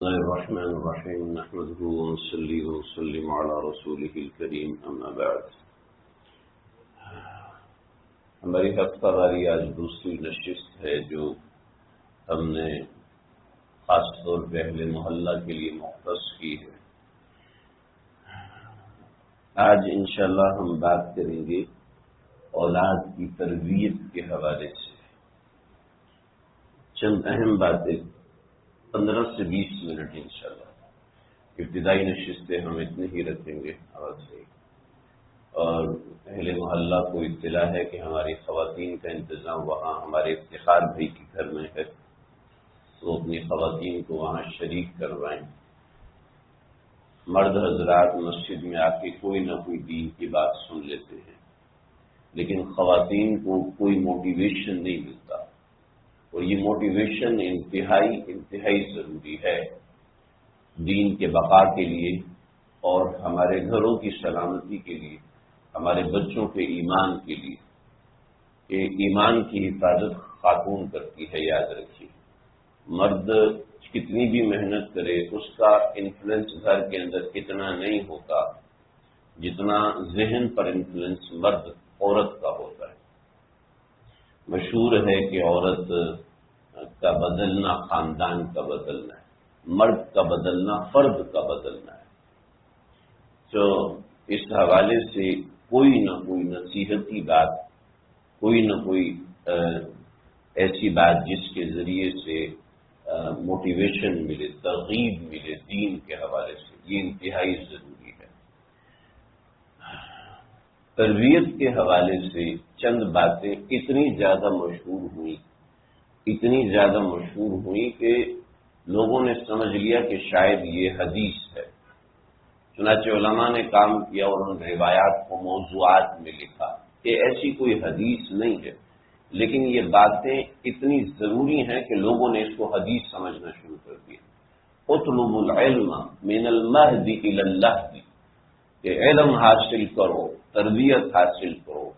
بسم الله الرحمن الرحيم نحمده ونصلي ونسلم على رسوله الكريم اما بعد ہماری ہفتہ واری آج دوسری نشست ہے جو ہم نے خاص طور پہ اہل محلہ کے لیے مختص کی ہے۔ آج انشاءاللہ ہم بات کریں گے اولاد کی تربیت کے حوالے سے چند اہم باتیں 15 سے 20 منٹ انشاءاللہ۔ ابتدائی نشستیں ہم اتنے ہی رکھیں گے آواز سے، اور اہل محلہ کو اطلاع ہے کہ ہماری خواتین کا انتظام وہاں ہمارے افتخار بھائی کے گھر میں ہے، تو اپنی خواتین کو وہاں شریک کروائیں۔ مرد حضرات مسجد میں آ کے کوئی نہ کوئی دین کی بات سن لیتے ہیں، لیکن خواتین کو کوئی موٹیویشن نہیں ملتا، اور یہ موٹیویشن انتہائی ضروری ہے دین کے بقا کے لیے اور ہمارے گھروں کی سلامتی کے لیے، ہمارے بچوں کے ایمان کے لیے کہ ایمان کی حفاظت خاتون کرتی ہے۔ یاد رکھیے، مرد کتنی بھی محنت کرے اس کا انفلوئنس گھر کے اندر اتنا نہیں ہوتا جتنا ذہن پر انفلوئنس مرد عورت کا ہوتا ہے۔ مشہور ہے کہ عورت کا بدلنا خاندان کا بدلنا ہے، مرد کا بدلنا فرد کا بدلنا ہے۔ تو اس حوالے سے کوئی نہ کوئی نصیحتی بات، کوئی نہ کوئی ایسی بات جس کے ذریعے سے موٹیویشن ملے، ترغیب ملے دین کے حوالے سے، یہ انتہائی ضروری ہے۔ تربیت کے حوالے سے چند باتیں اتنی زیادہ مشہور ہوئی کہ لوگوں نے سمجھ لیا کہ شاید یہ حدیث ہے۔ چنانچہ علماء نے کام کیا اور ان روایات کو موضوعات میں لکھا کہ ایسی کوئی حدیث نہیں ہے، لیکن یہ باتیں اتنی ضروری ہیں کہ لوگوں نے اس کو حدیث سمجھنا شروع کر دیا۔ اطلبوا العلم من المہد الی اللحد، کہ علم حاصل کرو، تربیت حاصل کرو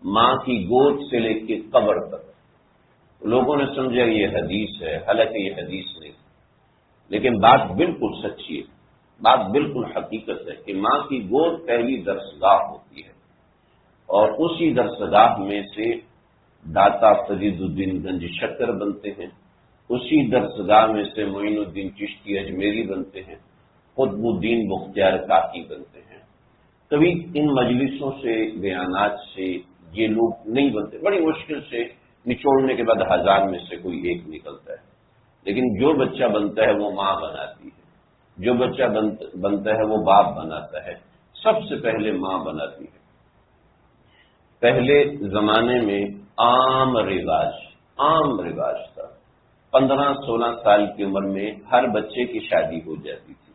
ماں کی گود سے لے کے قبر تک۔ لوگوں نے سمجھا یہ حدیث ہے، حالانکہ یہ حدیث نہیں، لیکن بات بالکل سچی ہے، بات بالکل حقیقت ہے کہ ماں کی گود پہلی درسگاہ ہوتی ہے، اور اسی درسگاہ میں سے داتا فرید الدین گنج شکر بنتے ہیں، اسی درسگاہ میں سے معین الدین چشتی اجمیری بنتے ہیں، قطب الدین بختیار کاکی بنتے ہیں۔ کبھی ان مجلسوں سے، بیانات سے یہ لوگ نہیں بنتے، بڑی مشکل سے نچوڑنے کے بعد 1000 میں سے کوئی ایک نکلتا ہے، لیکن جو بچہ بنتا ہے وہ ماں بناتی ہے، جو بچہ بنتا ہے وہ باپ بناتا ہے، سب سے پہلے ماں بناتی ہے۔ پہلے زمانے میں عام رواج تھا، 15-16 سال کی عمر میں ہر بچے کی شادی ہو جاتی تھی،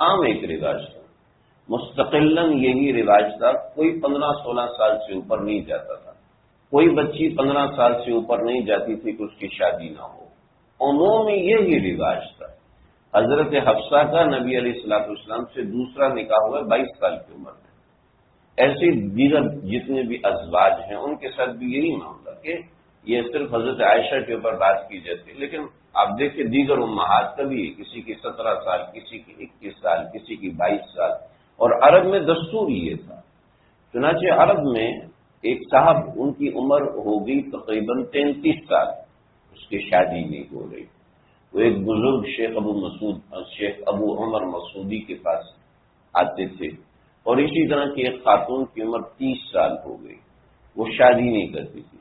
عام ایک رواج تھا، مستقلاً یہی رواج تھا، کوئی 15-16 سال سے اوپر نہیں جاتا تھا، کوئی بچی 15 سال سے اوپر نہیں جاتی تھی کہ اس کی شادی نہ ہو، عمومی یہی رواج تھا۔ حضرت حفصہ کا نبی علیہ السلام سے دوسرا نکاح ہوا 22 سال کی عمر میں۔ ایسے دیگر جتنے بھی ازواج ہیں ان کے ساتھ بھی یہی معاملہ کہ یہ صرف حضرت عائشہ کے اوپر بات کی جاتی ہے، لیکن آپ دیکھیں دیگر امہات کا بھی ہے، کسی کی 17 سال، کسی کی 21 سال، کسی کی 22 سال، اور عرب میں دستور یہ تھا۔ چنانچہ عرب میں ایک صاحب، ان کی عمر ہو گئی تقریباً 33 سال، اس کی شادی نہیں ہو رہی، وہ ایک بزرگ شیخ ابو عمر مسعودی کے پاس آتے تھے، اور اسی طرح کی ایک خاتون کی عمر 30 سال ہو گئی، وہ شادی نہیں کرتی تھی۔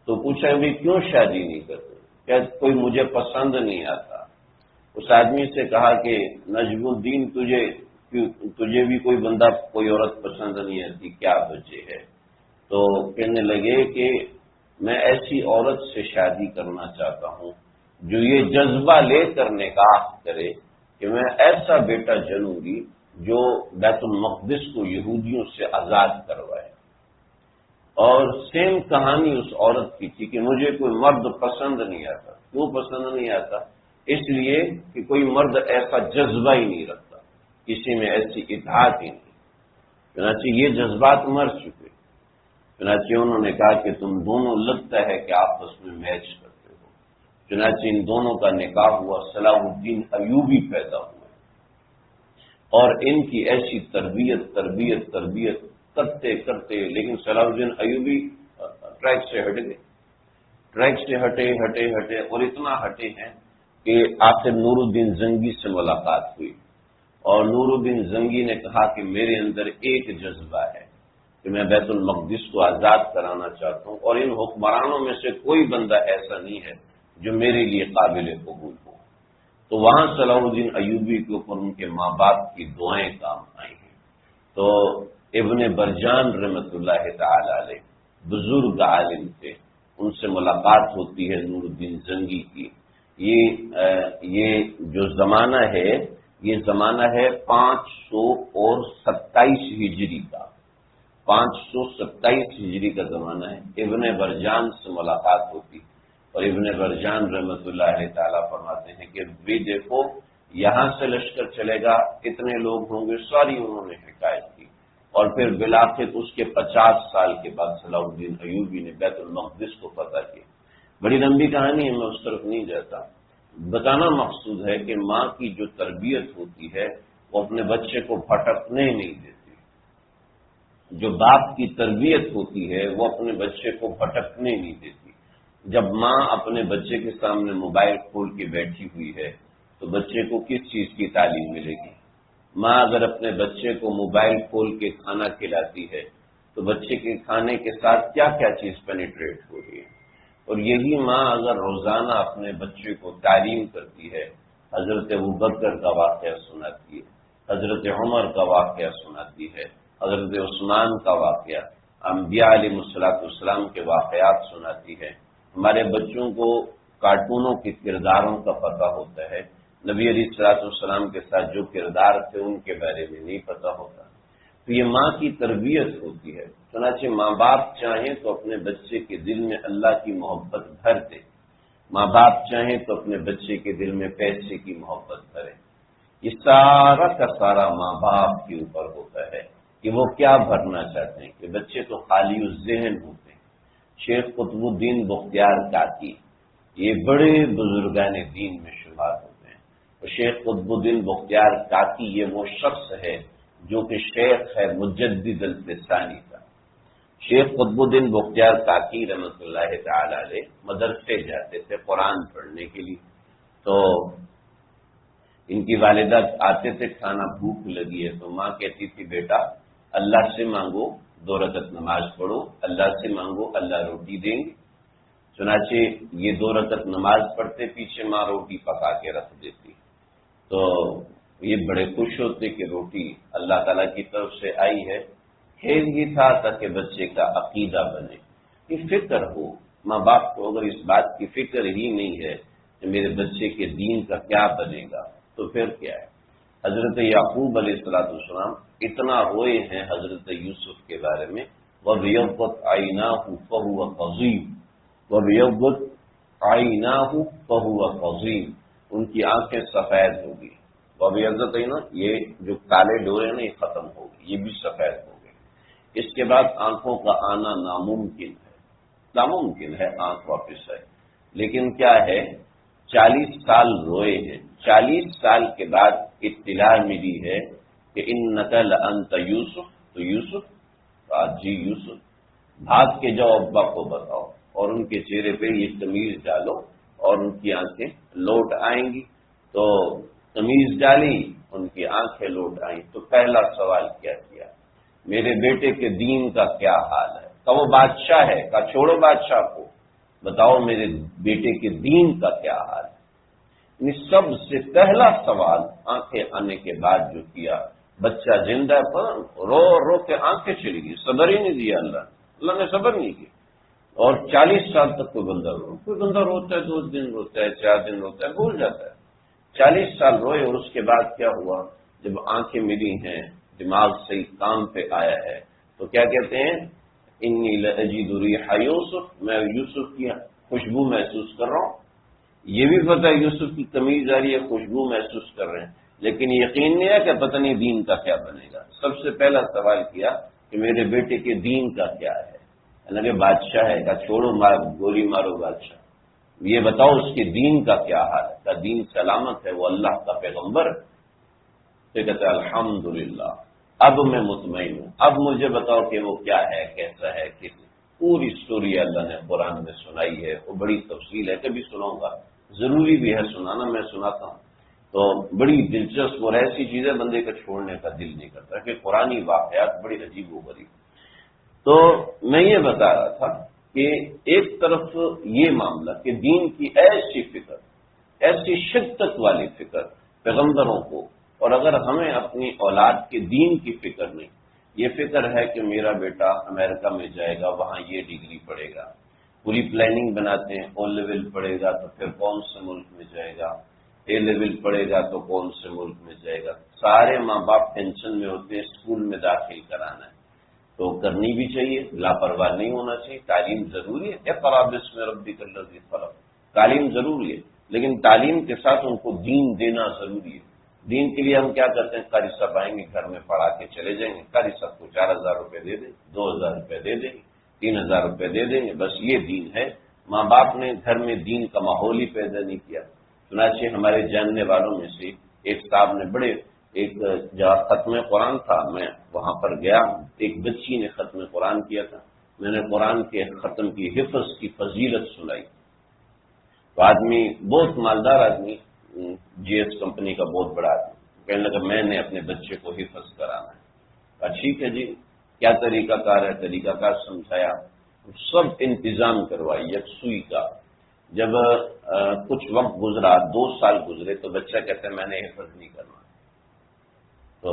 تو پوچھا بھی کیوں شادی نہیں کرتے؟ کیا کوئی مجھے پسند نہیں آتا؟ اس آدمی سے کہا کہ نجم الدین تجھے بھی کوئی بندہ، کوئی عورت پسند نہیں آتی، کیا وجہ ہے؟ تو کہنے لگے کہ میں ایسی عورت سے شادی کرنا چاہتا ہوں جو یہ جذبہ لے کر نکاح کرے کہ میں ایسا بیٹا جنوں گی جو بیت المقدس کو یہودیوں سے آزاد کروائے۔ اور سیم کہانی اس عورت کی تھی کہ مجھے کوئی مرد پسند نہیں آتا۔ کیوں پسند نہیں آتا؟ اس لیے کہ کوئی مرد ایسا جذبہ ہی نہیں رکھتا، کسی میں ایسی اطاعت ہی نہیں۔ چنانچہ یہ جذبات مر چکے، چنانچہ انہوں نے کہا کہ تم دونوں لگتا ہے کہ آپس میں میچ کرتے ہو، چنانچہ ان دونوں کا نکاح ہوا، صلاح الدین ایوبی پیدا ہوئے، اور ان کی ایسی تربیت کرتے کرتے لیکن صلاح الدین ایوبی ٹریک سے ہٹ گئے، ٹریک سے ہٹے اور اتنا ہٹے ہیں کہ آخر نور الدین زنگی سے ملاقات ہوئی، اور نور الدین زنگی نے کہا کہ میرے اندر ایک جذبہ ہے کہ میں بیت المقدس کو آزاد کرانا چاہتا ہوں، اور ان حکمرانوں میں سے کوئی بندہ ایسا نہیں ہے جو میرے لیے قابل قبول ہو۔ تو وہاں صلاح الدین ایوبی کے اوپر ان کے ماں باپ کی دعائیں کام آئی ہیں۔ تو ابن برجان رحمۃ اللہ تعالی علیہ بزرگ عالم تھے، ان سے ملاقات ہوتی ہے نور الدین زنگی کی۔ یہ جو زمانہ ہے یہ زمانہ ہے 527 ہجری کا، 527 ہجری کا زمانہ ہے۔ ابن برجان سے ملاقات ہوتی، اور ابن برجان رحمۃ اللہ تعالی فرماتے ہیں کہ بھی دیکھو یہاں سے لشکر چلے گا، کتنے لوگ ہوں گے، ساری انہوں نے حکایت کی، اور پھر بالآخر اس کے 50 سال کے بعد صلاح الدین ایوبی نے بیت المقدس کو فتح کیا۔ بڑی لمبی کہانی ہے، میں اس طرف نہیں جاتا، بتانا مقصود ہے کہ ماں کی جو تربیت ہوتی ہے وہ اپنے بچے کو بھٹکنے نہیں دیتی، جو باپ کی تربیت ہوتی ہے وہ اپنے بچے کو بھٹکنے نہیں دیتی۔ جب ماں اپنے بچے کے سامنے موبائل کھول کے بیٹھی ہوئی ہے تو بچے کو کس چیز کی تعلیم ملے گی؟ ماں اگر اپنے بچے کو موبائل کھول کے کھانا کھلاتی ہے تو بچے کے کھانے کے ساتھ کیا کیا چیز پینیٹریٹ ہو رہی ہے؟ اور یہی ماں اگر روزانہ اپنے بچے کو تعلیم کرتی ہے، حضرت ابوبکر کا واقعہ سناتی ہے، حضرت عمر کا واقعہ سناتی ہے، حضرت عثمان کا واقعہ، انبیاء علیہ الصلوۃ والسلام کے واقعات سناتی ہے، ہمارے بچوں کو کارٹونوں کے کرداروں کا پتہ ہوتا ہے، نبی علیہ الصلوۃ والسلام کے ساتھ جو کردار تھے ان کے بارے میں نہیں پتہ ہوتا۔ تو یہ ماں کی تربیت ہوتی ہے۔ چنانچہ ماں باپ چاہیں تو اپنے بچے کے دل میں اللہ کی محبت بھر دے، ماں باپ چاہیں تو اپنے بچے کے دل میں پیسے کی محبت بھرے۔ یہ سارا کا سارا ماں باپ کے اوپر ہوتا ہے کہ وہ کیا بھرنا چاہتے ہیں، کہ بچے تو خالی ذہن ہوتے ہیں۔ شیخ قطب الدین بختیار کاکی یہ بڑے بزرگان دین میں شمار ہوتے ہیں، اور شیخ قطب الدین بختیار کاکی یہ وہ شخص ہے جو کہ شیخ ہے مجدد الفسانی کا۔ شیخ قطب الدین بختیار کاکی رحمۃ اللہ تعالی علیہ مدرسے جاتے تھے قرآن پڑھنے کے لیے، تو ان کی والدہ آتے تھے، کھانا بھوک لگی ہے تو ماں کہتی تھی بیٹا اللہ سے مانگو، 2 رکعت نماز پڑھو، اللہ سے مانگو اللہ روٹی دیں گے۔ چنانچہ یہ 2 رکعت نماز پڑھتے، پیچھے ماں روٹی پکا کے رکھ دیتی، تو یہ بڑے خوش ہوتے کہ روٹی اللہ تعالیٰ کی طرف سے آئی ہے۔ خیر یہ تھا تاکہ بچے کا عقیدہ بنے، یہ فکر ہو۔ ماں باپ کو اگر اس بات کی فکر ہی نہیں ہے کہ میرے بچے کے دین کا کیا بنے گا تو پھر کیا ہے؟ حضرت یعقوب علیہ السلام اتنا روئے ہیں حضرت یوسف کے بارے میں، وَبِيَضَّتْ عَيْنَاهُ فَهُوَ قَضِيمٌ، وَبِيَضَّتْ عَيْنَاهُ فَهُوَ قَضِيمٌ، ان کی آنکھیں سفید ہوگی۔ وَبِيَضَّتْ عَيْنَاهُ یہ جو کالے ڈورے ہیں نا یہ ختم ہو گئے، یہ بھی سفید ہو گئے۔ اس کے بعد آنکھوں کا آنا ناممکن ہے آنکھ واپس آئے، لیکن کیا ہے 40 سال روئے ہیں، 40 سال کے بعد اطلاع ملی ہے کہ انک لانت یوسف، تو یوسف جی یوسف، بھاگ کے جاؤ ابا کو بتاؤ، اور ان کے چہرے پہ یہ تمیز ڈالو اور ان کی آنکھیں لوٹ آئیں گی۔ تو تمیز ڈالی، ان کی آنکھیں لوٹ آئیں، تو پہلا سوال کیا میرے بیٹے کے دین کا کیا حال ہے؟ کہ وہ بادشاہ ہے، کہ چھوڑو بادشاہ کو، بتاؤ میرے بیٹے کے دین کا کیا حال ہے؟ سب سے پہلا سوال آنکھیں آنے کے بعد جو کیا، بچہ زندہ پر رو رو کے آنکھیں چلی گئی، صبر ہی نہیں دیا اللہ نے صبر نہیں کیا۔ اور 40 سال تک کوئی بندہ روتا ہے، 2 دن روتا ہے، 4 دن روتا ہے، بھول جاتا ہے۔ 40 سال روئے، اور اس کے بعد کیا ہوا؟ جب آنکھیں ملی ہیں، دماغ صحیح کام پہ آیا ہے، تو کیا کہتے ہیں؟ انی لاجد ریح یوسف، میں یوسف کی خوشبو محسوس کر رہا ہوں۔ یہ بھی پتہ ہے یوسف کی تمیز آ رہی ہے، خوشبو محسوس کر رہے ہیں، لیکن یقین نہیں ہے کہ پتہ نہیں دین کا کیا بنے گا۔ سب سے پہلا سوال کیا کہ میرے بیٹے کے دین کا کیا ہے؟ حالانکہ بادشاہ ہے، کہ چھوڑو گولی مارو بادشاہ، یہ بتاؤ اس کے دین کا کیا حال ہے، کیا دین سلامت ہے، وہ اللہ کا پیغمبر ہے؟ تو کہتے ہیں الحمدللہ اب میں مطمئن ہوں، اب مجھے بتاؤ کہ وہ کیا ہے، کیسا ہے، پوری سٹوری اللہ نے قرآن میں سنائی ہے، وہ بڑی تفصیل ہے، کبھی سناؤں گا، ضروری بھی ہے سنانا، میں سناتا ہوں، تو بڑی دلچسپ اور ایسی چیزیں بندے کا چھوڑنے کا دل نہیں کرتا کہ قرآنی واقعات بڑی عجیب و غریب۔ تو میں یہ بتا رہا تھا کہ ایک طرف یہ معاملہ کہ دین کی ایسی فکر، ایسی شدت والی فکر پیغمبروں کو، اور اگر ہمیں اپنی اولاد کے دین کی فکر نہیں، یہ فکر ہے کہ میرا بیٹا امریکہ میں جائے گا، وہاں یہ ڈگری پڑھے گا، پوری پلاننگ بناتے ہیں، او لیول پڑھے گا تو پھر کون سے ملک میں جائے گا، اے لیول پڑھے گا تو کون سے ملک میں جائے گا، سارے ماں باپ ٹینشن میں ہوتے ہیں اسکول میں داخل کرانا ہے، تو کرنی بھی چاہیے، لاپرواہ نہیں ہونا چاہیے، تعلیم ضروری ہے، اقرأ باسم ربک الذی خلق، تعلیم ضروری ہے، لیکن تعلیم کے ساتھ ان کو دین دینا ضروری ہے۔ دین کے لیے ہم کیا کرتے ہیں، قاری صاحب آئیں گے گھر میں پڑھا کے چلے جائیں گے، قاری صاحب کو 4000 روپے دے دیں، 2000 روپے دے دیں گے، 3000 روپے دے دیں گے، بس یہ دین ہے۔ ماں باپ نے گھر میں دین کا ماحول ہی پیدا نہیں کیا۔ چنانچہ ہمارے جاننے والوں میں سے ایک صاحب نے ایک جہاں ختم قرآن تھا، میں وہاں پر گیا، ایک بچی نے ختم قرآن کیا تھا، میں نے قرآن کے ختم کی حفظ کی فضیلت سنائی، تو آدمی بہت مالدار آدمی، جی ایس کمپنی کا بہت بڑا آدمی، کہنے لگا میں نے اپنے بچے کو حفظ کرانا ہے۔ ٹھیک ہے جی، کیا طریقہ کار ہے، طریقہ کار سمجھایا، سب انتظام کروائی یکسوئی کا۔ جب کچھ وقت گزرا، 2 سال گزرے، تو بچہ کہتا ہے میں نے حفظ نہیں کرنا، تو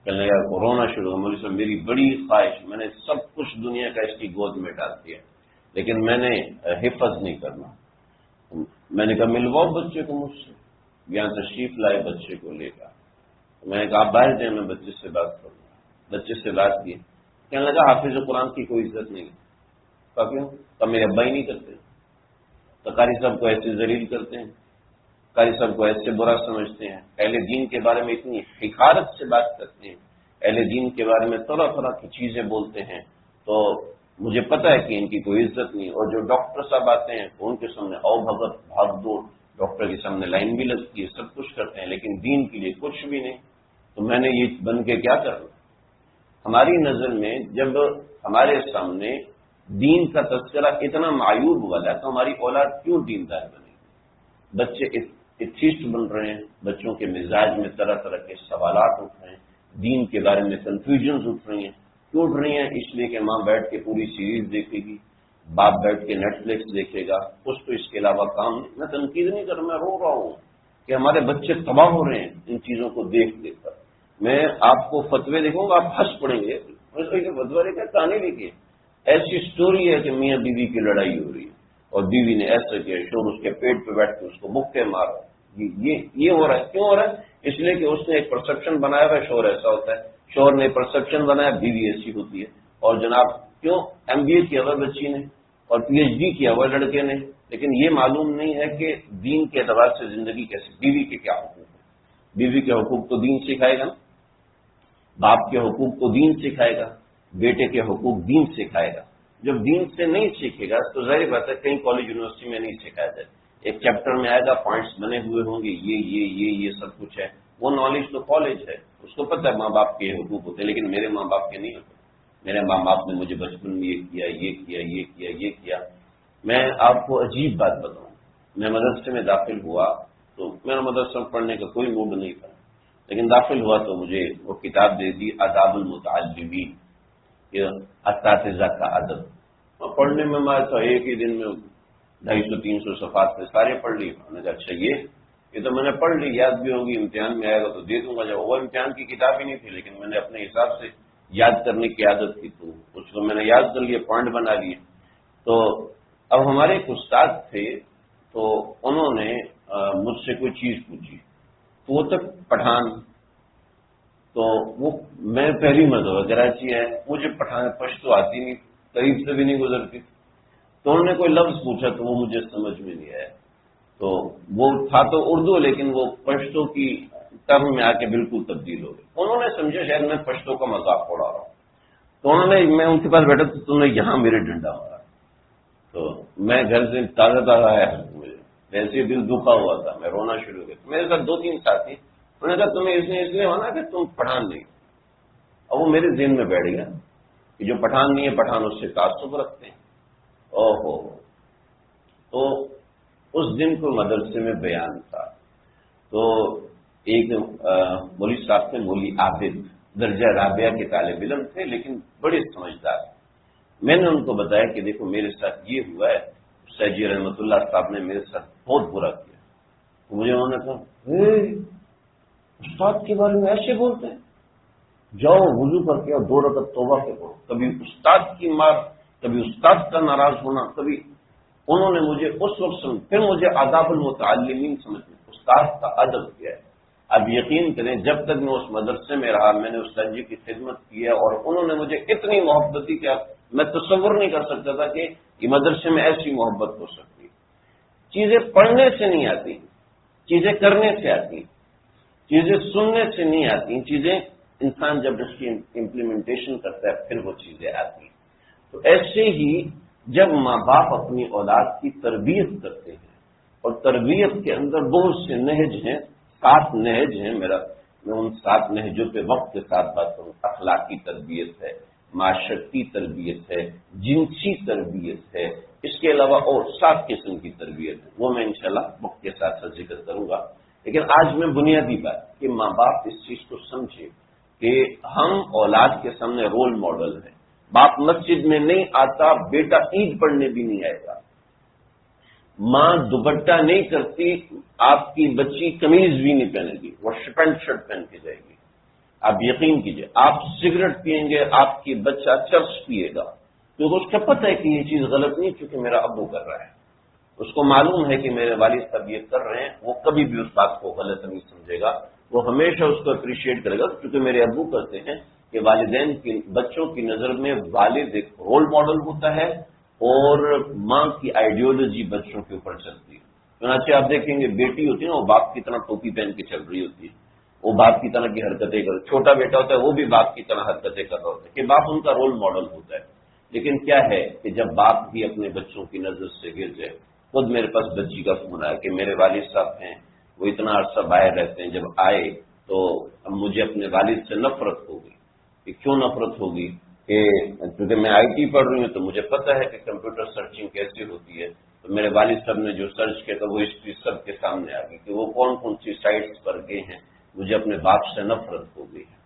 کہنے لگا رونا شروع ہوا، مجھے میری بڑی خواہش، میں نے سب کچھ دنیا کا اس کی گود میں ڈال دیا، لیکن میں نے حفظ نہیں کرنا۔ میں نے کہا ملواؤ بچے کو مجھ سے، یہاں تشریف لائے بچے کو لے کر، میں نے کہا آپ باہر جائیں، میں بچے سے بات کروں گا، بچے سے بات کی، کہنے لگا حافظ قرآن کی کوئی عزت نہیں ہے۔ کہا کیوں؟ کہا میرے ابا ہی نہیں کرتے، تو قاری صاحب کو ایسے ذلیل کرتے ہیں، قاری صاحب کو ایسے برا سمجھتے ہیں، اہل دین کے بارے میں اتنی حقارت سے بات کرتے ہیں، اہل دین کے بارے میں طرح طرح کی چیزیں بولتے ہیں، تو مجھے پتا ہے کہ ان کی کوئی عزت نہیں۔ اور جو ڈاکٹر صاحب آتے ہیں ان کے سامنے او بھگت بھاگ دوڑ، ڈاکٹر کے سامنے لائن بھی لگتی ہے، سب کچھ کرتے ہیں، لیکن دین کے لیے کچھ بھی نہیں، تو میں نے یہ بن کے کیا کرنا؟ ہماری نظر میں جب ہمارے سامنے دین کا تذکرہ اتنا معیوب والا ہے تو ہماری اولاد کیوں دیندار بنے گی؟ بچے ایتھیسٹ بن رہے ہیں، بچوں کے مزاج میں طرح طرح کے سوالات اٹھ رہے ہیں، دین کے بارے میں کنفیوژنز اٹھ رہی ہیں، کیوں اٹھ رہی ہیں؟ اس لیے کہ ماں بیٹھ کے پوری سیریز دیکھے گی، باپ بیٹھ کے نیٹ فلکس دیکھے گا، کچھ تو اس کے علاوہ کام نہیں۔ میں تنقید نہیں کر رہا، میں رو رہا ہوں کہ ہمارے بچے تباہ ہو رہے ہیں ان چیزوں کو دیکھ دیکھ کر۔ میں آپ کو فتوے دیکھوں گا، آپ ہنس پڑیں گے، فتوے لے کے کہانی لکھی، ایسی سٹوری ہے کہ میاں بیوی کی لڑائی ہو رہی ہے اور بیوی نے ایسا کیا، شور اس کے پیٹ پہ بیٹھ کے اس کو مکے مارا، یہ ہو رہا ہے۔ کیوں ہو رہا ہے؟ اس لیے کہ اس نے ایک پرسپشن بنایا ہوا ہے شور ایسا ہوتا ہے، شور نے پرسپشن بنایا بیوی ایسی ہوتی ہے۔ اور جناب کیوں ایم بی اے کیا ہوا بچی نے اور پی ایچ ڈی کیا ہوا لڑکے نے، لیکن یہ معلوم نہیں ہے کہ دین کے اعتبار سے زندگی کیسے، بیوی کے کیا حقوق ہیں۔ بیوی کے حقوق تو دین سکھائے گا، باپ کے حقوق تو دین سکھائے گا، بیٹے کے حقوق دین سکھائے گا۔ جب دین سے نہیں سیکھے گا تو ظاہر بات ہے کہیں کالج یونیورسٹی میں نہیں سکھایا جائے، ایک چیپٹر میں آئے گا، پوائنٹس بنے ہوئے ہوں گے، یہ سب کچھ ہے، وہ نالج تو کالج ہے، اس کو پتہ ہے ماں باپ کے حقوق ہوتے ہیں، لیکن میرے ماں باپ کے نہیں ہوتے۔ میرے ماں باپ نے مجھے بچپن میں یہ کیا۔ میں آپ کو عجیب بات بتاؤں، میں مدرسے میں داخل ہوا تو میرا مدرسہ پڑھنے کا کوئی موڈ نہیں تھا، لیکن داخل ہوا تو مجھے وہ کتاب دے دی آداب المتعلمین، اساتذہ کا ادب۔ پڑھنے میں میں تھا، ایک ہی دن میں 250-300 صفحات سے سارے پڑھ لی۔ میں نے کہا اچھا یہ تو میں نے پڑھ لی، یاد بھی ہوگی، امتحان میں آئے گا تو دے دوں گا۔ جب وہ امتحان کی کتاب ہی نہیں تھی، لیکن میں نے اپنے حساب سے یاد کرنے کی عادت تھی تو اس کو میں نے یاد کر لیا، پوائنٹ بنا لیے۔ تو اب ہمارے ایک استاد تھے، تو انہوں نے مجھ سے کوئی چیز پوچھی، تو وہ تک پٹھان، تو وہ میں پہلی مرتبہ کراچی ہے، مجھے پشتو آتی نہیں، قریب سے بھی نہیں گزرتی، تو انہوں نے کوئی لفظ پوچھا تو وہ مجھے سمجھ میں نہیں آیا، تو وہ تھا تو اردو لیکن وہ پشتو کی ٹرم میں آ کے بالکل تبدیل ہو گئی۔ انہوں نے سمجھا شاید میں پشتو کا مذاق اڑا رہا ہوں، تو انہوں نے، میں ان کے پاس بیٹھا تو انہوں نے یہاں میرے ڈنڈا مارا، تو میں گھر سے تازہ تازہ آیا مجھے ویسے دل دکھا ہوا تھا، میں رونا شروع ہو گیا. میرے ساتھ 2-3 ساتھی، انہوں نے کہا تمہیں اس لیے ہونا کہ تم پٹھان نہیں. اور وہ میرے ذہن میں بیٹھ گیا کہ جو پٹھان نہیں ہے پٹھان اس سے تعصب رکھتے ہیں. اوہو. تو اس دن کو مدرسے میں بیان تھا، تو ایک مولوی صاحب تھے، مولوی عابد، درجہ رابعہ کے طالب علم تھے لیکن بڑے سمجھدار. میں نے ان کو بتایا کہ دیکھو میرے ساتھ یہ ہوا ہے، سیدی رحمۃ اللہ صاحب نے میرے ساتھ بہت برا کیا. مجھے انہوں نے کہا استاد کے بارے میں ایسے بولتے ہیں، جاؤ وضو کر کے اور 2 رکعت توبہ کے پڑھو. کبھی استاد کی مار، کبھی استاد کا ناراض ہونا، کبھی انہوں نے مجھے اس وقت پھر مجھے آداب المتعلمین سمجھنے، استاد کا ادب کیا ہے. اب یقین کریں جب تک میں اس مدرسے میں رہا میں نے استاد جی کی خدمت کی ہے اور انہوں نے مجھے اتنی محبت دی کہ میں تصور نہیں کر سکتا تھا کہ یہ مدرسے میں ایسی محبت ہو سکتی. چیزیں پڑھنے سے نہیں آتی، چیزیں کرنے سے آتی، چیزیں سننے سے نہیں آتی، چیزیں انسان جب اس کی امپلیمنٹیشن کرتا ہے پھر وہ چیزیں آتی. تو ایسے ہی جب ماں باپ اپنی اولاد کی تربیت کرتے ہیں، اور تربیت کے اندر بہت سے نہج ہیں، 7 نہج ہیں. میں ان 7 نہجوں پہ وقت کے ساتھ بات کروں. اخلاقی تربیت ہے، معاشرتی تربیت ہے، جنسی تربیت ہے، اس کے علاوہ اور 7 قسم کی تربیت ہے. وہ میں انشاءاللہ وقت کے ساتھ ذکر کروں گا. لیکن آج میں بنیادی بات کہ ماں باپ اس چیز کو سمجھے کہ ہم اولاد کے سامنے رول ماڈل ہیں. باپ مسجد میں نہیں آتا، بیٹا عید پڑھنے بھی نہیں آئے گا. ماں دوپٹہ نہیں کرتی، آپ کی بچی قمیض بھی نہیں پہنے گی، وہ پینٹ شرٹ پہن کے جائے گی. آپ یقین کیجئے، آپ سگریٹ پیئیں گے، آپ کی بچہ چرس پیے گا، کیونکہ اس کو پتہ ہے کہ یہ چیز غلط نہیں، چونکہ میرا ابو کر رہا ہے. اس کو معلوم ہے کہ میرے والد صاحب یہ کر رہے ہیں، وہ کبھی بھی اس بات کو غلط نہیں سمجھے گا، وہ ہمیشہ اس کو اپریشیٹ کرے گا. کیونکہ میرے ابو کرتے ہیں کہ والدین کی بچوں کی نظر میں والد ایک رول ماڈل ہوتا ہے اور ماں کی آئیڈیالوجی بچوں کے اوپر چلتی ہے. چنانچہ آپ دیکھیں گے بیٹی ہوتی ہے نا، وہ باپ کی طرح ٹوپی پہن کے چل رہی ہوتی ہے، وہ باپ کی طرح کی حرکتیں کر، چھوٹا بیٹا ہوتا ہے وہ بھی باپ کی طرح حرکتیں کر رہا ہوتا ہے کہ باپ ان کا رول ماڈل ہوتا ہے. لیکن کیا ہے کہ جب باپ بھی اپنے بچوں کی نظر سے گر جائے. خود میرے پاس بچی کا فون آیا کہ میرے والد صاحب ہیں، وہ اتنا عرصہ باہر رہتے ہیں، جب آئے تو اب مجھے اپنے والد سے نفرت ہو گئی. کہ کیوں نفرت ہوگی؟ کہ کیونکہ میں آئی ٹی پڑھ رہی ہوں تو مجھے پتہ ہے کہ کمپیوٹر سرچنگ کیسے ہوتی ہے. تو میرے والد صاحب نے جو سرچ کیا تھا وہ ہسٹری سب کے سامنے آ گئی کہ وہ کون کون سی سائٹس پر گئے ہیں. مجھے اپنے باپ سے نفرت ہو گئی ہے.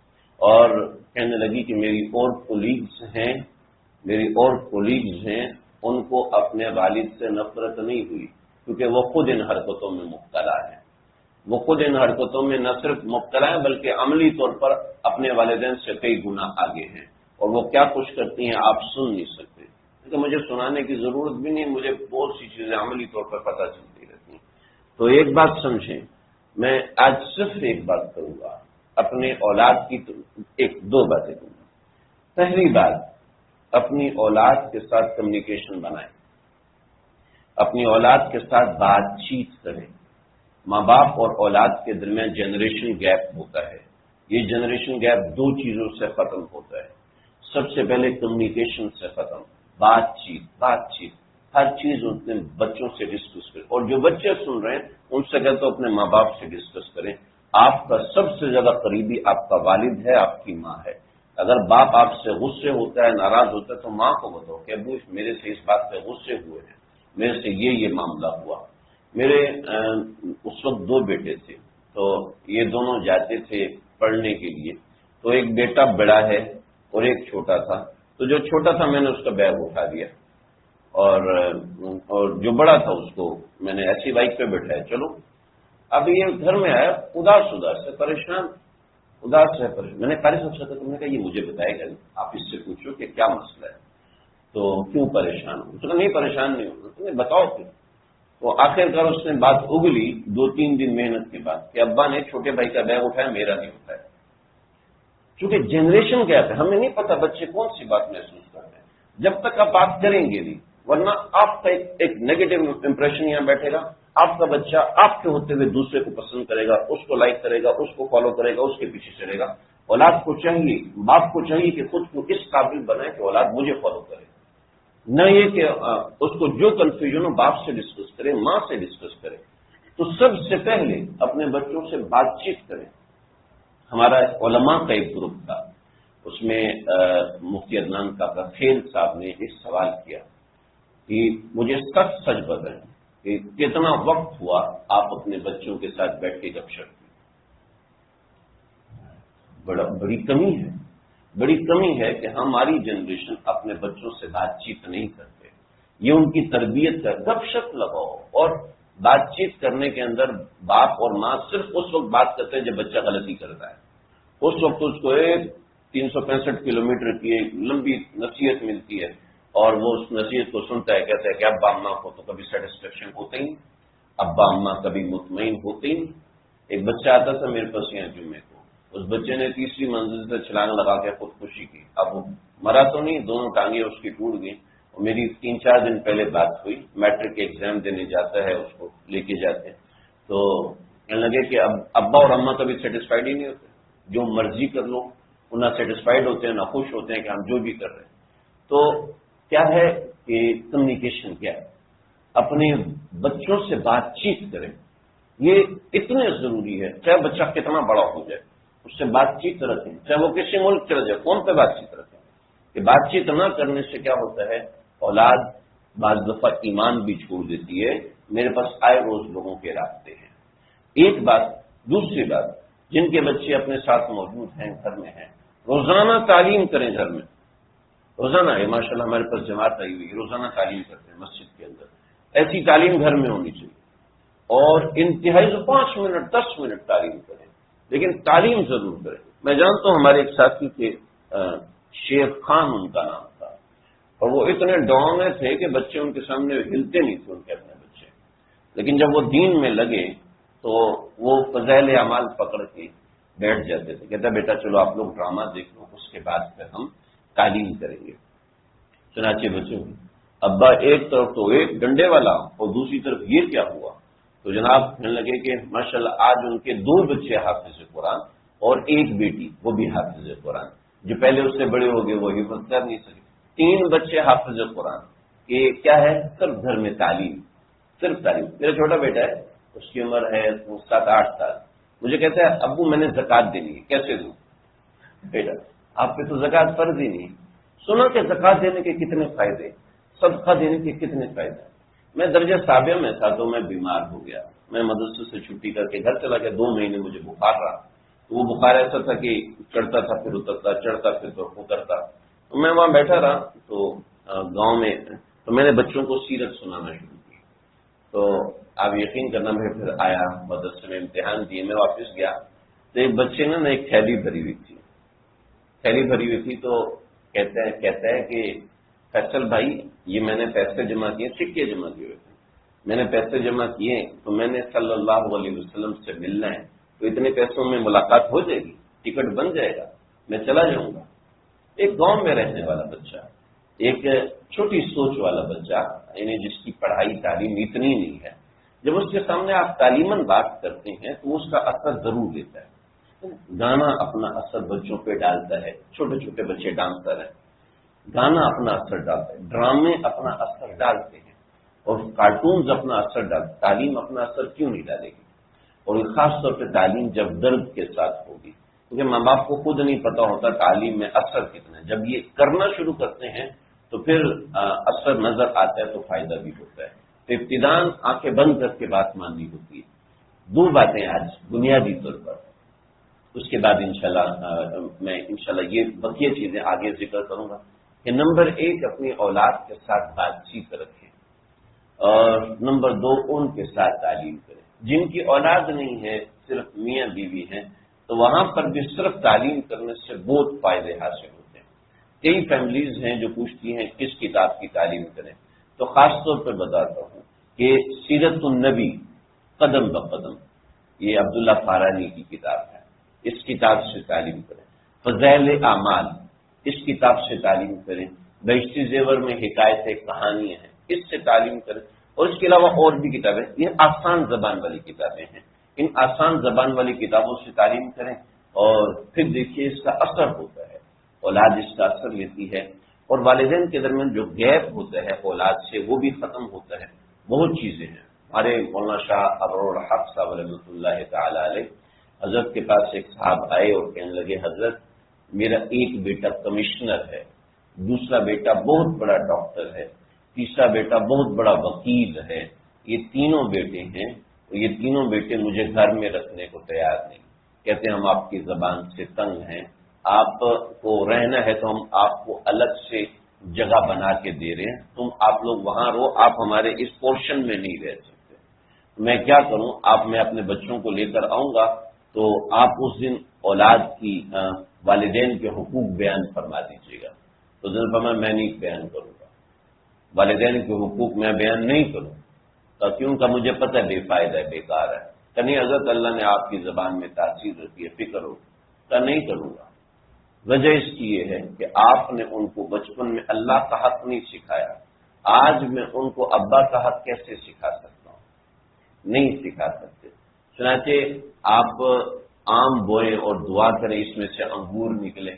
اور کہنے لگی کہ میری اور کولیگز ہیں ان کو اپنے والد سے نفرت نہیں ہوئی کیونکہ وہ خود ان حرکتوں میں مبتلا ہیں. وہ خود ان حرکتوں میں نہ صرف مبتلا ہیں بلکہ عملی طور پر اپنے والدین سے کئی گنا آگے ہیں. اور وہ کیا کچھ کرتی ہیں آپ سن نہیں سکتے، کیونکہ مجھے سنانے کی ضرورت بھی نہیں، مجھے بہت سی چیزیں عملی طور پر پتہ چلتی رہتی ہیں. تو ایک بات سمجھیں، میں آج صرف ایک بات کروں گا اپنے اولاد کی، 2 باتیں کروں گا. پہلی بات، اپنی اولاد کے ساتھ کمیونیکیشن بنائیں، اپنی اولاد کے ساتھ بات چیت کریں. ماں باپ اور اولاد کے درمیان جنریشن گیپ ہوتا ہے. یہ جنریشن گیپ 2 چیزوں سے ختم ہوتا ہے. سب سے پہلے کمیونیکیشن سے ختم، بات چیت. ہر چیز اپنے بچوں سے ڈسکس کریں، اور جو بچے سن رہے ہیں ان سے کہتے ہو اپنے ماں باپ سے ڈسکس کریں. آپ کا سب سے زیادہ قریبی آپ کا والد ہے، آپ کی ماں ہے. اگر باپ آپ سے غصے ہوتا ہے، ناراض ہوتا ہے، تو ماں کو بتاؤ کہ ابو میرے سے اس بات پہ غصے ہوئے ہیں، میرے سے یہ معاملہ ہوا. میرے اس وقت 2 بیٹے تھے، تو یہ دونوں جاتے تھے پڑھنے کے لیے. تو ایک بیٹا بڑا ہے اور ایک چھوٹا تھا. تو جو چھوٹا تھا میں نے اس کا بیگ اٹھا دیا، اور جو بڑا تھا اس کو میں نے ایسی بائک پہ بٹھایا. چلو اب یہ گھر میں آیا اداس سے پریشان. میں نے قاری صاحب سے کہا، تم نے کہا یہ مجھے بتائے گا، آپ اس سے پوچھو کہ کیا مسئلہ ہے، تو کیوں پریشان ہو؟ اس نے کہا نہیں پریشان نہیں ہوں. تمہیں بتاؤ پھر. تو آخرکار اس نے بات اگلی 2-3 دن محنت کے بعد کہ ابا نے چھوٹے بھائی کا بیگ اٹھایا، میرا نہیں اٹھایا. چونکہ جنریشن کیا ہے ہمیں نہیں پتا بچے کون سی بات محسوس کرتے ہیں جب تک آپ بات کریں گے نہیں، ورنہ آپ کا ایک نیگیٹو امپریشن یہاں بیٹھے گا. آپ کا بچہ آپ کے ہوتے ہوئے دوسرے کو پسند کرے گا، اس کو لائک کرے گا، اس کو فالو کرے گا، اس کے پیچھے چلے گا. اولاد کو چاہیے، باپ کو چاہیے کہ خود کو اس قابل بنائے کہ اولاد مجھے فالو کرے. نہ یہ کہ اس کو جو کنفیوژن ہو باپ سے ڈسکس کرے، ماں سے ڈسکس کرے، تو سب سے پہلے اپنے بچوں سے بات چیت کریں۔ ہمارا علماء کا ایک گروپ تھا، اس میں مفتی عدنان کاکا خیل صاحب نے ایک سوال کیا کہ مجھے سچ سچ بتائیں کہ کتنا وقت ہوا آپ اپنے بچوں کے ساتھ بیٹھ کے گپ شپ کی؟ بڑی کمی ہے، بڑی کمی ہے کہ ہماری جنریشن اپنے بچوں سے بات چیت نہیں کرتے۔ یہ ان کی تربیت کا، گپ شپ لگاؤ، اور بات چیت کرنے کے اندر باپ اور ماں صرف اس وقت بات کرتے ہیں جب بچہ غلطی کرتا ہے، اس وقت اس کو ایک 365 کلومیٹر کی ایک لمبی نصیحت ملتی ہے، اور وہ اس نصیحت کو سنتا ہے، کہتا ہے کہ ابا اماں کو تو کبھی سیٹسفیکشن ہوتے ہی، ابا اماں کبھی مطمئن ہوتے ہی۔ ایک بچہ آتا تھا میرے پاس یہاں جمعے کو، اس بچے نے تیسری منزل سے چھلانگ لگا کے خودکشی کی۔ اب وہ مرا تو نہیں، دونوں ٹانگیں اس کی ٹوٹ گئیں، اور میری 3-4 دن پہلے بات ہوئی، میٹرک کے ایگزام دینے جاتا ہے، اس کو لے کے جاتے ہیں، تو کہنے لگے کہ اب ابا اور اماں کبھی سیٹسفائڈ ہی نہیں ہوتے، جو مرضی کر لو، وہ نہ سیٹسفائڈ ہوتے ہیں نہ خوش ہوتے ہیں کہ ہم جو بھی کر رہے ہیں۔ تو کیا ہے کہ کمیونیکیشن کیا ہے، اپنے بچوں سے بات چیت کریں، یہ اتنے ضروری ہے، چاہے بچہ کتنا بڑا ہو جائے اس سے بات چیت رکھیں، چاہے وہ کسی ملک چلا جائے فون پہ بات چیت رکھیں۔ کہ بات چیت نہ کرنے سے کیا ہوتا ہے، اولاد بعض دفعہ ایمان بھی چھوڑ دیتی ہے۔ میرے پاس آئے روز لوگوں کے راستے ہیں۔ ایک بات، دوسری بات، جن کے بچے اپنے ساتھ موجود ہیں، گھر میں ہیں، روزانہ تعلیم کریں گھر میں، روزانہ ہے ماشاءاللہ ہمارے پاس جماعت آئی ہوئی ہے، روزانہ تعلیم کرتے ہیں مسجد کے اندر، ایسی تعلیم گھر میں ہونی چاہیے، اور انتہائی 5 منٹ 10 منٹ تعلیم کریں، لیکن تعلیم ضرور کریں۔ میں جانتا ہوں ہمارے ایک ساتھی تھے، شیخ خان ان کا نام تھا، اور وہ اتنے ڈاؤن میں تھے کہ بچے ان کے سامنے ہلتے نہیں تھے، ان کے اپنے بچے، لیکن جب وہ دین میں لگے تو وہ فضائل اعمال پکڑ کے بیٹھ جاتے تھے، کہتا بیٹا چلو آپ لوگ ڈرامہ دیکھ لو، اس کے بعد پھر ہم تعلیم کریں گے۔ چنانچہ بچوں کی ابا ایک طرف تو ایک ڈنڈے والا اور دوسری طرف یہ کیا ہوا، تو جناب کہنے لگے کہ ماشاءاللہ آج ان کے 2 بچے حافظ قرآن اور ایک بیٹی وہ بھی حافظ قرآن، جو پہلے اس سے بڑے ہو گئے وہ حفظ کر نہیں سکے، 3 بچے حافظ قرآن۔ کہ کیا ہے، صرف گھر میں تعلیم، صرف تعلیم۔ میرا چھوٹا بیٹا ہے، اس کی عمر ہے 7-8 سال، مجھے کہتا ہے ابو میں نے زکات دینی ہے، کیسے دوں؟ بیٹا آپ پہ تو زکات فرض ہی نہیں۔ سنا کہ زکات دینے کے کتنے فائدے، صدقہ دینے کے کتنے فائدے۔ میں درجہ سابع میں تھا تو میں بیمار ہو گیا، میں مدرسے سے چھٹی کر کے گھر چلا گیا، 2 مہینے مجھے بخار رہا، تو وہ بخار ایسا تھا کہ چڑھتا تھا پھر اترتا، چڑھتا پھر اترتا، تو میں وہاں بیٹھا رہا، تو گاؤں میں تو میں نے بچوں کو سیرت سنانا شروع کی، تو آپ یقین کرنا میں پھر آیا مدرسے میں امتحان دیے، میں واپس گیا تو ایک بچے نے ایک تھیلی بھری ہوئی تھی، تھیلی بھری ہوئی تھی، تو کہتا ہے کہ فیصل بھائی یہ میں نے پیسے جمع کیے، سکے جمع کیے ہوئے تھے، میں نے پیسے جمع کیے تو میں نے صلی اللہ علیہ وسلم سے ملنا ہے، تو اتنے پیسوں میں ملاقات ہو جائے گی، ٹکٹ بن جائے گا، میں چلا جاؤں گا۔ ایک گاؤں میں رہنے والا بچہ، ایک چھوٹی سوچ والا بچہ، یعنی جس کی پڑھائی تعلیم اتنی نہیں ہے، جب اس کے سامنے آپ تعلیماً بات کرتے ہیں تو اس کا اثر ضرور دیتا ہے۔ گانا اپنا اثر بچوں پہ ڈالتا ہے، چھوٹے چھوٹے بچے ڈانسر ہیں، گانا اپنا اثر ڈالتا ہے، ڈرامے اپنا اثر ڈالتے ہیں، اور کارٹونز اپنا اثر ڈالتے، تعلیم اپنا اثر کیوں نہیں ڈالے گی؟ اور خاص طور پہ تعلیم جب درد کے ساتھ ہوگی، کیونکہ ماں باپ کو خود نہیں پتا ہوتا تعلیم میں اثر کتنا ہے، جب یہ کرنا شروع کرتے ہیں تو پھر اثر نظر آتا ہے تو فائدہ بھی ہوتا ہے۔ تو ابتداءً آنکھیں بند کر کے بات ماننی ہوتی ہے۔ 2 باتیں آج بنیادی طور پر، اس کے بعد انشاءاللہ میں یہ بقیہ چیزیں آگے ذکر کروں گا کہ نمبر 1 اپنی اولاد کے ساتھ بات چیت رکھیں، اور نمبر 2 ان کے ساتھ تعلیم کریں۔ جن کی اولاد نہیں ہے، صرف میاں بیوی ہیں، تو وہاں پر بھی صرف تعلیم کرنے سے بہت فائدے حاصل ہوتے ہیں۔ کئی فیملیز ہیں جو پوچھتی ہیں کس کتاب کی تعلیم کریں، تو خاص طور پر بتاتا ہوں کہ سیرت النبی قدم بقدم، یہ عبداللہ فارانی کی کتاب ہے، اس کتاب سے تعلیم کریں۔ فضائل اعمال، اس کتاب سے تعلیم کریں۔ بہشتی زیور میں حکایتیں، کہانیاں ہیں، اس سے تعلیم کریں۔ اور اس کے علاوہ اور بھی کتابیں، یہ آسان زبان والی کتابیں ہیں، ان آسان زبان والی کتابوں سے تعلیم کریں، اور پھر دیکھیے اس کا اثر ہوتا ہے، اولاد اس کا اثر لیتی ہے۔ اور والدین کے درمیان جو گیپ ہوتا ہے اولاد سے وہ بھی ختم ہوتا ہے. بہت چیزیں ہیں. ہمارے مولانا شاہ ابرار الحق صاحب رحمۃ اللہ تعالی علیہ حضرت کے پاس ایک صاحب آئے اور کہنے لگے حضرت میرا ایک بیٹا کمشنر ہے، دوسرا بیٹا بہت بڑا ڈاکٹر ہے، تیسرا بیٹا بہت بڑا وکیل ہے، یہ تینوں بیٹے ہیں اور یہ تینوں بیٹے مجھے گھر میں رکھنے کو تیار نہیں. کہتے ہیں ہم آپ کی زبان سے تنگ ہیں، آپ کو رہنا ہے تو ہم آپ کو الگ سے جگہ بنا کے دے رہے ہیں، آپ لوگ وہاں رہو، آپ ہمارے اس پورشن میں نہیں رہ سکتے. میں کیا کروں؟ میں اپنے بچوں کو لے کر آؤں گا تو آپ اس دن اولاد کی والدین کے حقوق بیان فرما دیجیے گا. تو فرمایا میں نہیں بیان کروں گا، والدین کے حقوق میں بیان نہیں کروں تو کیونکہ مجھے پتہ ہے بے فائدہ ہے، بیکار ہے. کہ نہیں حضرت اللہ نے آپ کی زبان میں تاثیر رکھی ہے، فکر ہو تو نہیں کروں گا. وجہ اس کی یہ ہے کہ آپ نے ان کو بچپن میں اللہ کا حق نہیں سکھایا. آج میں ان کو ابا کا حق کیسے سکھا سکتا ہوں؟ نہیں سکھا سکتے. چنانچہ آپ آم بوئیں اور دعا کریں اس میں سے انگور نکلے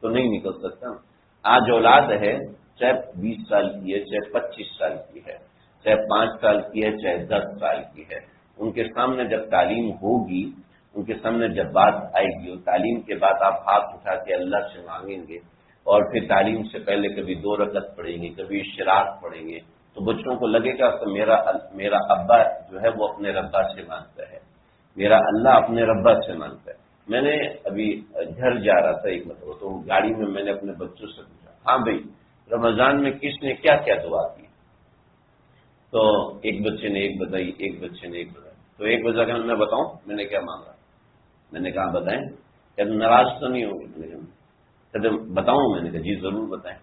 تو نہیں نکل سکتا. آج اولاد ہے چاہے 20 سال کی ہے، چاہے 25 سال کی ہے، چاہے 5 سال کی ہے، چاہے 10 سال کی ہے، ان کے سامنے جب تعلیم ہوگی، ان کے سامنے جب بات آئے گی اور تعلیم کے بعد آپ ہاتھ اٹھا کے اللہ سے مانگیں گے اور پھر تعلیم سے پہلے کبھی 2 رکعت پڑھیں گے، کبھی اشراق پڑھیں گے، تو بچوں کو لگے گا کہ میرا ابا جو ہے وہ اپنے ربا سے مانگتا ہے، میرا اللہ اپنے ربا سے مانگتا ہے. میں نے ابھی گھر جا رہا تھا ایک مرتبہ تو گاڑی میں میں نے اپنے بچوں سے پوچھا ہاں بھائی رمضان میں کس نے کیا کیا دعا کی؟ تو ایک بچے نے ایک بتائی، ایک بچے نے ایک بتائی. تو ایک بچہ کہ میں بتاؤں میں نے کیا مانگا؟ میں نے کہا بتائیں. کہ ناراض تو نہیں ہوگی؟ کہتے بتاؤں؟ میں نے کہا جی ضرور بتائیں.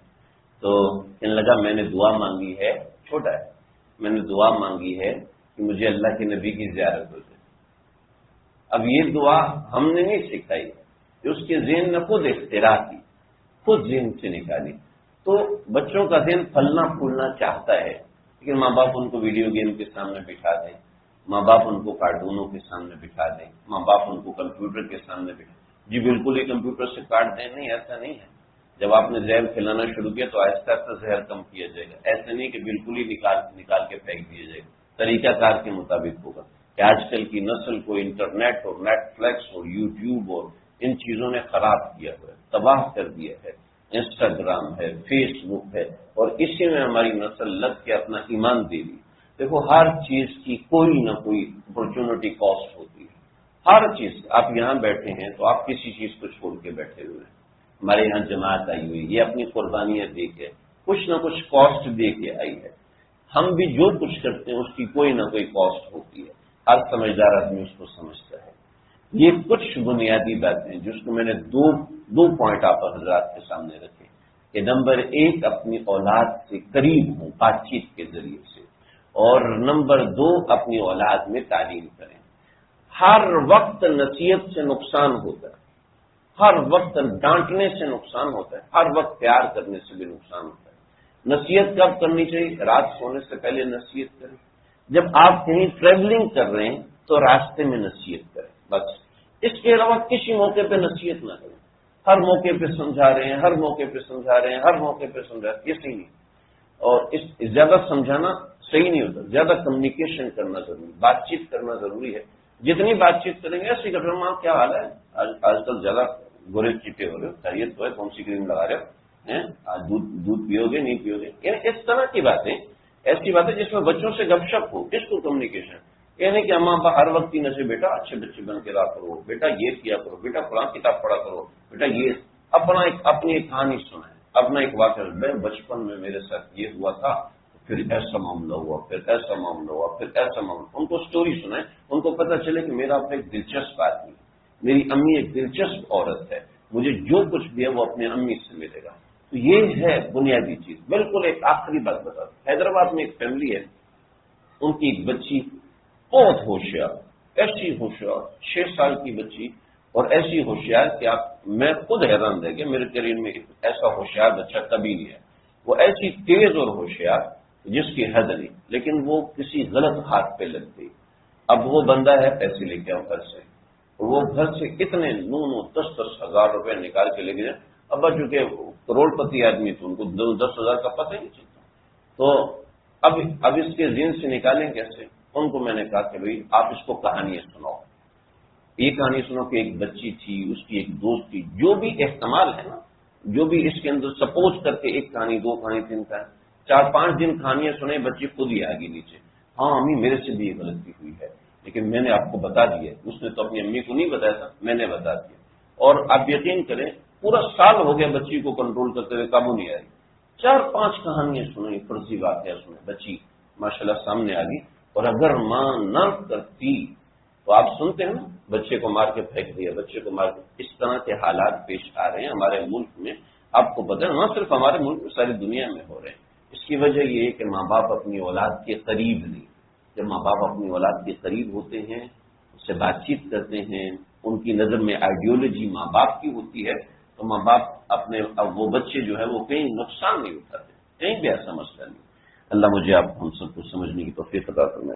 تو کہنے لگا میں نے دعا مانگی ہے، چھوٹا ہے، میں نے دعا مانگی ہے کہ مجھے اللہ کے نبی کی زیارت ہو جائے. اب یہ دعا ہم نے نہیں سکھائی، اس کے ذہن نے خود اختراع کی، خود ذہن سے نکالی. تو بچوں کا ذہن پھلنا پھولنا چاہتا ہے لیکن ماں باپ ان کو ویڈیو گیم کے سامنے بٹھا دیں، ماں باپ ان کو کارٹونوں کے سامنے بٹھا دیں، ماں باپ ان کو کمپیوٹر کے سامنے بٹھا جی بالکل ہی کمپیوٹر سے کاٹ دیں. نہیں، ایسا نہیں ہے. جب آپ نے زہر کھلانا شروع کیا تو آہستہ آہستہ زہر کم کیا جائے گا. ایسا نہیں کہ بالکل ہی نکال کے پھینک دیا جائے گا. طریقہ کار کے مطابق ہوگا. کہ آج کل کی نسل کو انٹرنیٹ اور نیٹ فلیکس اور یوٹیوب اور ان چیزوں نے خراب کیا ہوا ہے، تباہ کر دیا ہے. انسٹاگرام ہے، فیس بک ہے، اور اسی میں ہماری نسل لگ کے اپنا ایمان دے دی. دیکھو ہر چیز کی کوئی نہ کوئی اپرچونٹی کاسٹ ہوتی ہے. ہر چیز. آپ یہاں بیٹھے ہیں تو آپ کسی چیز کو چھوڑ کے بیٹھے ہوئے ہیں. ہمارے یہاں جماعت آئی ہوئی، یہ اپنی قربانیاں دے کے کچھ نہ کچھ کاسٹ دے کے آئی ہے. ہم بھی جو کچھ کرتے ہیں اس کی کوئی نہ کوئی کاسٹ ہوتی ہے. ہر سمجھدار آدمی اس کو سمجھتا ہے. یہ کچھ بنیادی باتیں جس کو میں نے دو پوائنٹ آپ حضرات کے سامنے رکھے کہ نمبر 1 اپنی اولاد سے قریب ہوں بات چیت کے ذریعے سے، اور نمبر 2 اپنی اولاد میں تعلیم کریں. ہر وقت نصیحت سے نقصان ہوتا ہے، ہر وقت ڈانٹنے سے نقصان ہوتا ہے، ہر وقت پیار کرنے سے بھی نقصان ہوتا ہے. نصیحت کب کرنی چاہیے؟ رات سونے سے پہلے نصیحت کریں. جب آپ کہیں ٹریولنگ کر رہے ہیں تو راستے میں نصیحت کریں بس. اس کے علاوہ کسی موقع پہ نصیحت نہ کریں. ہر موقع پہ سمجھا رہے ہیں، ہر موقع پہ سمجھا رہے ہیں، ہر موقع پہ سمجھا رہے ہیں، یہ صحیح نہیں. اور زیادہ سمجھانا صحیح نہیں ہوتا. زیادہ کمیونیکیشن کرنا ضروری، بات چیت کرنا ضروری ہے. جتنی بات چیت کریں گے ایسی کہ ماں کیا حال ہے، آج کل زیادہ گورے چیٹے ہو رہے ہو، خیریت تو ہے، کون سی کریم لگا رہے ہو، آج دودھ پیو گے نہیں پیو گے. یعنی اس طرح کی باتیں، ایسی باتیں جس میں بچوں سے گپ شپ ہو، اس کو کمیونیکیشن. یہ نہیں کہ ماں باپ ہر وقت ہی نشے بیٹا اچھے بچے بن کے رہا کرو، بیٹا یہ کیا کرو، بیٹا فلاں کتاب پڑھا کرو، بیٹا یہ اپنی ایک کہانی سنائیں، اپنا ایک واقعہ. میں بچپن میں میرے ساتھ یہ ہوا تھا، پھر ایسا معاملہ ہوا، پھر ایسا معاملہ ہوا، پھر ایسا معاملہ. ان کو سٹوری سنائیں، ان کو پتہ چلے کہ میرا اب ایک دلچسپ آدمی ہے، میری امی ایک دلچسپ عورت ہے، مجھے جو کچھ بھی ہے وہ اپنی امی سے ملے گا. تو یہ ہے بنیادی چیز. بالکل ایک آخری بات بتا دوں. حیدرآباد میں ایک فیملی ہے، ان کی ایک بچی بہت ہوشیار، ایسی ہوشیار 6 سال کی بچی، اور ایسی ہوشیار کہ میں خود حیران رہ گیا. میرے کیریئر میں ایسا ہوشیار بچہ کبھی نہیں ہے. وہ ایسی تیز اور ہوشیار جس کی حد نہیں، لیکن وہ کسی غلط ہاتھ پہ لگ گئی. اب وہ بندہ ہے پیسے لے کے آؤ گھر سے، وہ گھر سے اتنے 9-10 ہزار روپے نکال کے لے گئے ابا چونکہ کروڑ پتی آدمی تھے، ان کو 10,000 کا پتہ ہی نہیں چلتا، تو اب اس کے ذہن سے نکالیں کیسے؟ ان کو میں نے کہا کہ بھائی آپ اس کو کہانیاں سناؤ، یہ کہانی سنو کہ ایک بچی تھی، اس کی ایک دوست تھی، جو بھی احتمال ہے نا، جو بھی اس کے اندر سپوز کر کے ایک کہانی، 2 کہانی، 3 کہانی، 4-5 دن کہانیاں سنیں، بچی خود ہی آگے نیچے، ہاں امی میرے سے بھی یہ غلطی ہوئی ہے، لیکن میں نے آپ کو بتا دیا، اس نے تو اپنی امی کو نہیں بتایا تھا، میں نے بتا دیا۔ اور آپ یقین کریں پورا سال ہو گیا بچی کو کنٹرول کرتے ہوئے، قابو نہیں آئی، 4-5 کہانیاں سنیں، فرضی واقعہ سنیں، بچی ماشاءاللہ سامنے آ گئی۔ اور اگر ماں نہ کرتی تو آپ سنتے ہیں نا، بچے کو مار کے پھینک دیا، بچے کو مار کے، اس طرح کے حالات پیش آ رہے ہیں ہمارے ملک میں، آپ کو پتہ ہے نہ صرف ہمارے ملک میں، ساری دنیا میں ہو رہے ہیں۔ اس کی وجہ یہ ہے کہ ماں باپ اپنی اولاد کے قریب نہیں۔ جب ماں باپ اپنی اولاد کے قریب ہوتے ہیں، اس سے بات چیت کرتے ہیں، ان کی نظر میں آئیڈیالوجی ماں باپ کی ہوتی ہے، تو ماں باپ اپنے وہ بچے جو ہے وہ کہیں نقصان نہیں اٹھاتے، کہیں بھی ایسا مسئلہ نہیں۔ اللہ مجھے آپ ہم سب کو سمجھنے کی توفیق عطا فرمائے۔